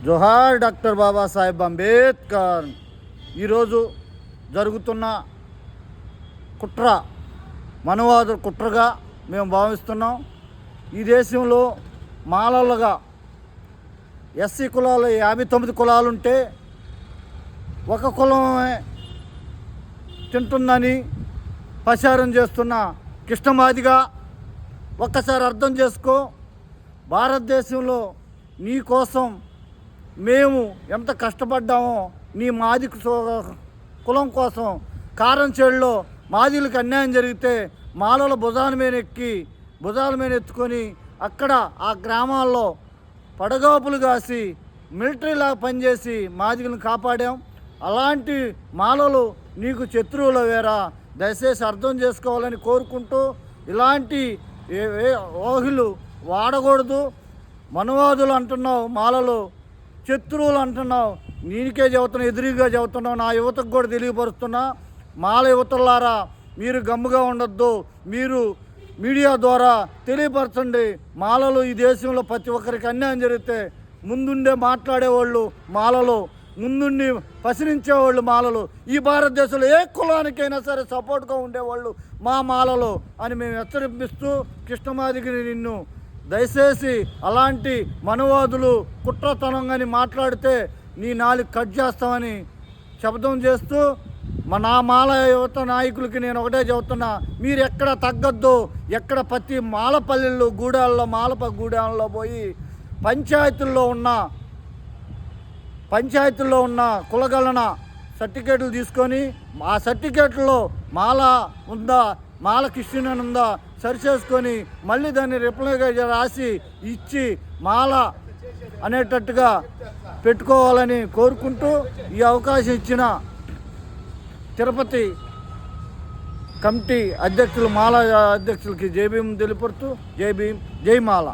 జోహార్ doctor Babasaheb Ambedkar. ఈరోజు జరుగుతున్న కుట్ర మనవాద కుట్రగా మేము భావిస్తున్నాం. ఈ దేశంలో మాలలుగా ఎస్సీ కులాలు 59 కులాలుంటే ఒక కులమే తింటుందని ప్రచారం చేస్తున్న కృష్ణమాదిగా ఒక్కసారి అర్థం చేసుకో. భారతదేశంలో నీ కోసం మేము ఎంత కష్టపడ్డామో నీ మాది కులం కోసం కారంచేడులో మాదిలకు అన్యాయం జరిగితే మాలల భుజాల మీద ఎత్తుకొని అక్కడ ఆ గ్రామాల్లో పడగాపులు కాసి మిలిటరీలాగా పనిచేసి మాదిగలను కాపాడాం. అలాంటి మాలలు నీకు శత్రువుల వేరా, దయచేసి అర్థం చేసుకోవాలని కోరుకుంటూ ఇలాంటి ఊహలు వాడకూడదు. మనవాదులు అంటున్నావు, మాలలు శత్రువులు అంటున్నావు, నీకే చెబుతున్నా, ఎదురుగా చెబుతున్నావు. నా యువతకు కూడా తెలియపరుస్తున్నా, మాల యువతలారా మీరు గమ్ముగా ఉండొద్దు. మీరు మీడియా ద్వారా తెలియపరచండి. మాలలు ఈ దేశంలో ప్రతి ఒక్కరికి అన్యాయం జరిగితే ముందుండే మాట్లాడేవాళ్ళు మాలలు, ముందుండి ప్రశ్నించేవాళ్ళు మాలలు. ఈ భారతదేశంలో ఏ కులానికైనా సరే సపోర్ట్గా ఉండేవాళ్ళు మా మాలలు అని మేము హెచ్చరిపిస్తూ, కృష్ణమాదిగిరి నిన్ను దయచేసి అలాంటి మనవాదులు కుట్రతనంగాని మాట్లాడితే నీ నాలుగు కట్ చేస్తామని శబ్దం చేస్తూ నా మాల యువత నాయకులకి నేను ఒకటే చెబుతున్నా, మీరు ఎక్కడ తగ్గద్దు. ఎక్కడ ప్రతి మాలపల్లెల్లో గూడాల్లో గూడాల్లో పోయి పంచాయతీల్లో ఉన్న కులగణన సర్టిఫికేట్లు తీసుకొని ఆ సర్టిఫికేట్లో మాల ఉందా, మాల క్రిస్టియన్ అని ఉందా సరిచేసుకొని మళ్ళీ దాన్ని రిప్లైగా రాసి ఇచ్చి మాల అనేటట్టుగా పెట్టుకోవాలని కోరుకుంటూ ఈ అవకాశం ఇచ్చిన తిరుపతి కమిటీ అధ్యక్షులు మాల అధ్యక్షులకి జై భీం తెలియపడుతూ జై భీం, జై మాల.